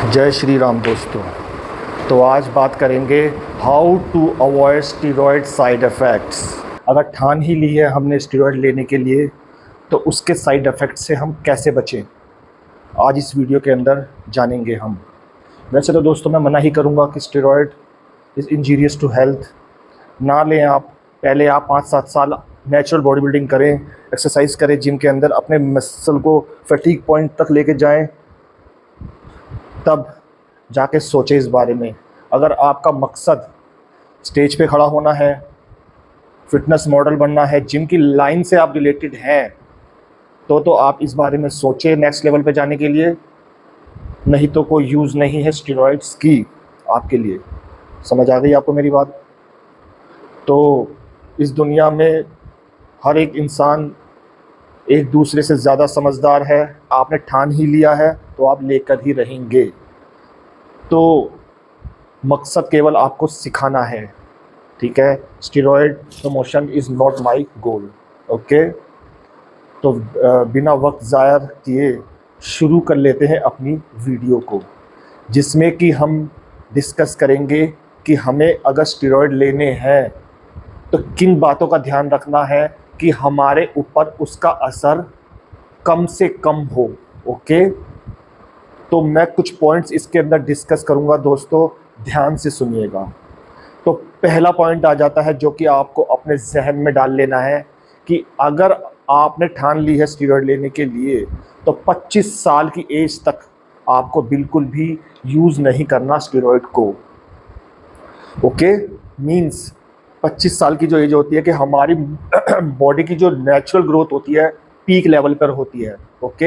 जय श्री राम दोस्तों। तो आज बात करेंगे how to avoid steroid side effects. अगर ठान ही ली है हमने स्टेरॉयड लेने के लिए तो उसके साइड इफ़ेक्ट से हम कैसे बचें, आज इस वीडियो के अंदर जानेंगे हम। वैसे तो दोस्तों मैं मना ही करूँगा कि steroid is injurious to health, ना लें आप। पहले आप 5-7 साल नेचुरल बॉडी बिल्डिंग करें, एक्सरसाइज करें, जिम के अंदर अपने मसल को फटीग पॉइंट तक लेके जाएं, तब जाके सोचें इस बारे में। अगर आपका मकसद स्टेज पे खड़ा होना है, फिटनेस मॉडल बनना है, जिम की लाइन से आप रिलेटेड हैं, तो आप इस बारे में सोचें नेक्स्ट लेवल पे जाने के लिए। नहीं तो कोई यूज़ नहीं है स्टेरॉइड्स की आपके लिए। समझ आ गई आपको मेरी बात? तो इस दुनिया में हर एक इंसान एक दूसरे से ज़्यादा समझदार है। आपने ठान ही लिया है तो आप लेकर ही रहेंगे। तो मकसद केवल आपको सिखाना है, ठीक है। Steroid promotion is not my goal, okay. तो बिना वक्त ज़ाया किए शुरू कर लेते हैं अपनी वीडियो को, जिसमें कि हम डिस्कस करेंगे कि हमें अगर स्टेरॉयड लेने हैं तो किन बातों का ध्यान रखना है कि हमारे ऊपर उसका असर कम से कम हो, ओके। तो मैं कुछ पॉइंट्स इसके अंदर डिस्कस करूंगा दोस्तों, ध्यान से सुनिएगा। तो पहला पॉइंट आ जाता है जो कि आपको अपने जहन में डाल लेना है कि अगर आपने ठान ली है स्टेरॉयड लेने के लिए तो 25 साल की एज तक आपको बिल्कुल भी यूज़ नहीं करना स्टेरॉयड को, ओके। मींस 25 साल की जो एज होती है कि हमारी बॉडी की जो नेचुरल ग्रोथ होती है पीक लेवल पर होती है, ओके।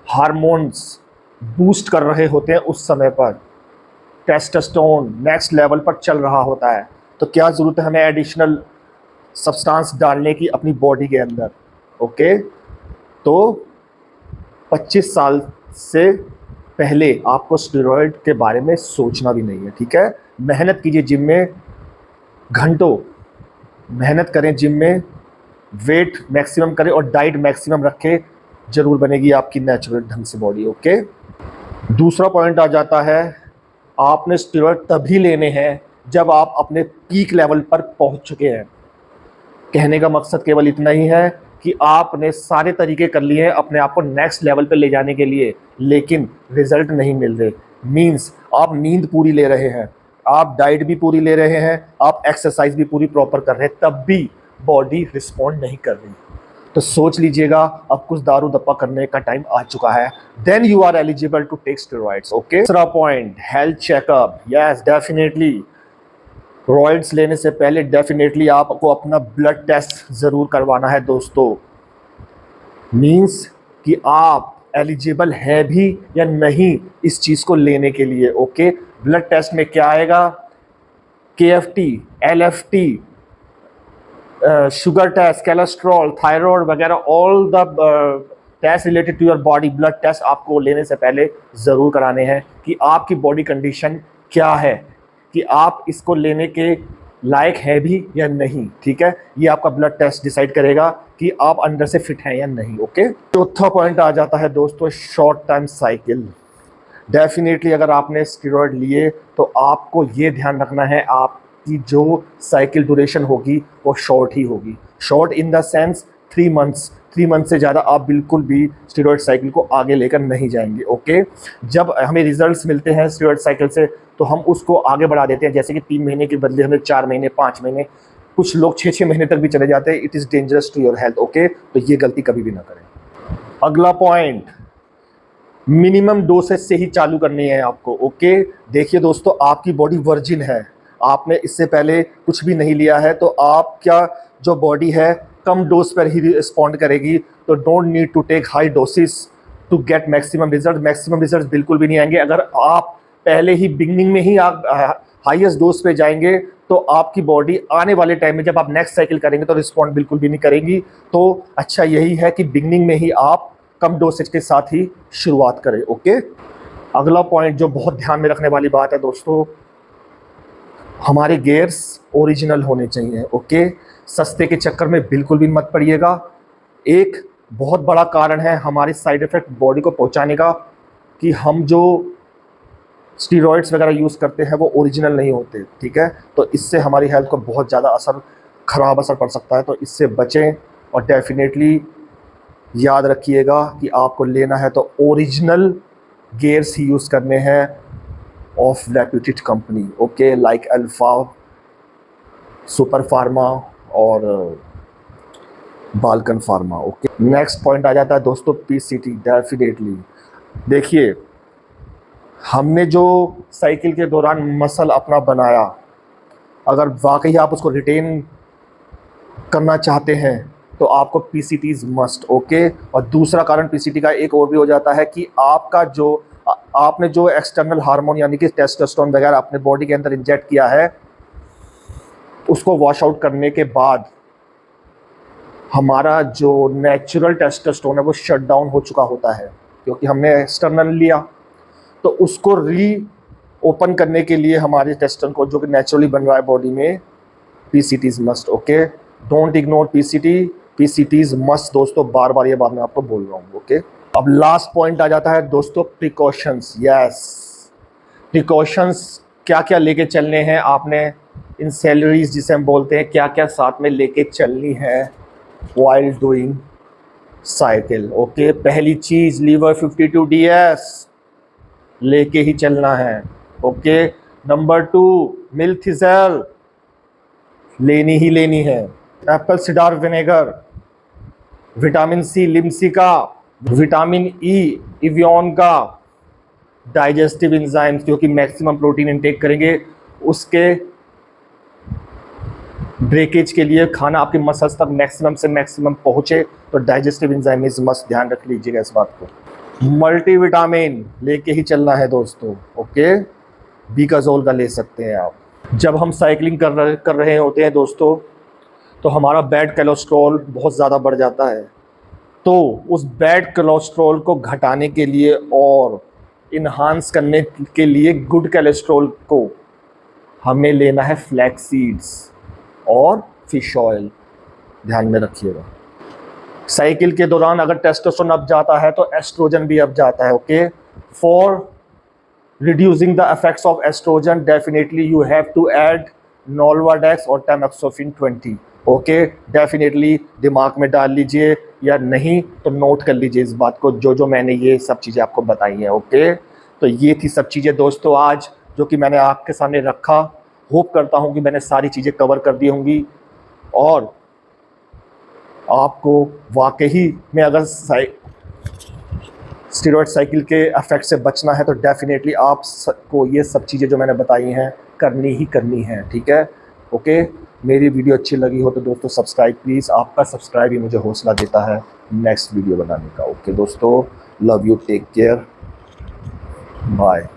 हार्मोन्स बूस्ट कर रहे होते हैं उस समय पर, टेस्टोस्टेरोन नेक्स्ट लेवल पर चल रहा होता है। तो क्या ज़रूरत है हमें एडिशनल सब्सटेंस डालने की अपनी बॉडी के अंदर, ओके। तो 25 साल से पहले आपको स्टेरॉयड के बारे में सोचना भी नहीं है, ठीक है। मेहनत कीजिए जिम में, घंटों मेहनत करें जिम में, वेट मैक्सिमम करें और डाइट मैक्सिमम रखें, ज़रूर बनेगी आपकी नेचुरल ढंग से बॉडी, ओके। दूसरा पॉइंट आ जाता है, आपने स्टेरॉयड तभी लेने हैं जब आप अपने पीक लेवल पर पहुंच चुके हैं। कहने का मकसद केवल इतना ही है कि आपने सारे तरीके कर लिए हैं अपने आप को नेक्स्ट लेवल पे ले जाने के लिए, लेकिन रिजल्ट नहीं मिल रहे। मींस आप नींद पूरी ले रहे हैं, आप डाइट भी पूरी ले रहे हैं, आप एक्सरसाइज भी पूरी प्रॉपर कर रहे हैं, तब भी बॉडी रिस्पॉन्ड नहीं कर रही। तो सोच लीजिएगा, अब कुछ दारू दप्पा करने का टाइम आ चुका है। Then you are eligible to take steroids, okay. दूसरा point, health checkup. Yes, definitely steroids लेने से पहले डेफिनेटली आपको अपना ब्लड टेस्ट ज़रूर करवाना है दोस्तों। मींस कि आप एलिजिबल हैं भी या नहीं इस चीज़ को लेने के लिए, ओके। ब्लड टेस्ट में क्या आएगा? KFT, LFT, sugar test, cholesterol, thyroid वगैरह, all the test related to your body, blood test आपको लेने से पहले ज़रूर कराने हैं कि आपकी बॉडी कंडीशन क्या है, कि आप इसको लेने के लायक है भी या नहीं, ठीक है। ये आपका ब्लड टेस्ट डिसाइड करेगा कि आप अंदर से फिट हैं या नहीं, ओके। चौथा पॉइंट आ जाता है दोस्तों, शॉर्ट टर्म साइकिल। डेफिनेटली अगर आपने स्टेरॉयड लिए तो आपको ये ध्यान रखना है आपकी जो साइकिल ड्यूरेशन होगी वो शॉर्ट ही होगी। Short in the sense 3 months, 3 month से ज़्यादा आप बिल्कुल भी स्टेरॉयड साइकिल को आगे लेकर नहीं जाएंगे, ओके। जब हमें रिजल्ट्स मिलते हैं स्टेरॉयड साइकिल से तो हम उसको आगे बढ़ा देते हैं, जैसे कि 3 महीने के बदले हमें 4 महीने, 5 महीने, कुछ लोग 6-6 महीने तक भी चले जाते हैं। It is dangerous to your health, okay. तो ये गलती कभी भी ना करें। अगला पॉइंट, मिनिमम डोसेज से ही चालू करनी है आपको, ओके। देखिए दोस्तों, आपकी बॉडी वर्जिन है, आपने इससे पहले कुछ भी नहीं लिया है, तो आपका जो बॉडी है कम डोज पर ही रिस्पॉन्ड करेगी। तो don't need to take high doses to get maximum result. Maximum result बिल्कुल भी नहीं आएंगे अगर आप पहले ही बिगनिंग में ही आप हाईएस्ट डोज पे जाएंगे, तो आपकी बॉडी आने वाले टाइम में जब आप नेक्स्ट साइकिल करेंगे तो रिस्पॉन्ड बिल्कुल भी नहीं करेगी। तो अच्छा यही है कि बिगनिंग में ही आप कम डोसेज के साथ ही शुरुआत करें, ओके। अगला पॉइंट जो बहुत ध्यान में रखने वाली बात है दोस्तों, हमारे गियर्स ओरिजिनल होने चाहिए, ओके। सस्ते के चक्कर में बिल्कुल भी मत पड़िएगा। एक बहुत बड़ा कारण है हमारे साइड इफ़ेक्ट बॉडी को पहुंचाने का कि हम जो स्टीरॉइड्स वगैरह यूज़ करते हैं वो ओरिजिनल नहीं होते, ठीक है। तो इससे हमारी हेल्थ को बहुत ज़्यादा ख़राब असर पड़ सकता है, तो इससे बचें। और डेफिनेटली याद रखिएगा कि आपको लेना है तो ओरिजिनल गियर्स ही यूज़ करने हैं of reputed company, okay, like Alpha, Super Pharma और Balkan Pharma, okay. Next point आ जाता है दोस्तों पीसीटी। डेफिनेटली देखिए, हमने जो साइकिल के दौरान मसल अपना बनाया, अगर वाकई आप उसको रिटेन करना चाहते हैं तो आपको पीसीटीज मस्ट, ओके। और दूसरा कारण पीसीटी का एक और भी हो जाता है कि आपका जो आपने जो एक्सटर्नल हार्मोन यानी कि टेस्टोस्टेरोन वगैरह अपने बॉडी के अंदर इंजेक्ट किया है, उसको वॉश आउट करने के बाद हमारा जो नेचुरल टेस्टोस्टेरोन है वो शट डाउन हो चुका होता है, क्योंकि हमने एक्सटर्नल लिया। तो उसको ओपन करने के लिए हमारे टेस्टोस्टेरोन को जो कि नेचुरली बन रहा है बॉडी में, PCTs must, okay. Don't ignore PCTs must दोस्तों, बार बार ये बात मैं आपको बोल रहा हूँ, ओके। अब लास्ट पॉइंट आ जाता है दोस्तों प्रिकॉशंस। यस, प्रिकॉशंस क्या क्या लेके चलने हैं आपने, इन सैलरीज जिसे हम बोलते हैं, क्या क्या साथ में लेके चलनी है वाइल डूइंग साइकिल, ओके। पहली चीज़ लीवर 52DS लेके ही चलना है, ओके। नंबर 2 मिल्थिज़ेल लेनी ही लेनी है। Apple cider vinegar, vitamin C लिम्सिका, विटामिन ई इवियन का, डाइजेस्टिव एंजाइम्स, क्योंकि मैक्सिमम प्रोटीन इंटेक करेंगे उसके ब्रेकेज के लिए खाना आपके मसल्स तक मैक्सिमम से मैक्सिमम पहुंचे, तो डाइजेस्टिव एंजाइम्स मस्ट, ध्यान रख लीजिएगा इस बात को। मल्टीविटामिन लेके ही चलना है दोस्तों, ओके। बीकाजोल का ले सकते हैं आप। जब हम साइकिलिंग कर रहे होते हैं दोस्तों, तो हमारा बैड कोलेस्ट्रॉल बहुत ज़्यादा बढ़ जाता है। तो उस बैड कोलेस्ट्रॉल को घटाने के लिए और इन्हांस करने के लिए गुड कोलेस्ट्रॉल को हमें लेना है फ्लैक्स सीड्स और फिश ऑयल, ध्यान में रखिएगा। साइकिल के दौरान अगर टेस्टोस्टेरोन अप जाता है तो एस्ट्रोजन भी अप जाता है, okay. For reducing the effects of estrogen definitely you have to add Nolvadex और टैमोक्सोफिन 20, ओके। डेफिनेटली दिमाग में डाल लीजिए, या नहीं तो नोट कर लीजिए इस बात को, जो मैंने ये सब चीज़ें आपको बताई हैं, ओके। तो ये थी सब चीज़ें दोस्तों आज जो कि मैंने आपके सामने रखा। होप करता हूँ कि मैंने सारी चीज़ें कवर कर दी होंगी, और आपको वाकई में अगर स्टीरॉयड साइकिल के इफेक्ट से बचना है तो डेफिनेटली आपको ये सब चीज़ें जो मैंने बताई हैं करनी ही करनी है, ठीक है, ओके। मेरी वीडियो अच्छी लगी हो तो दोस्तों सब्सक्राइब प्लीज़, आपका सब्सक्राइब ही मुझे हौसला देता है नेक्स्ट वीडियो बनाने का, ओके दोस्तों। Love you, take care, bye.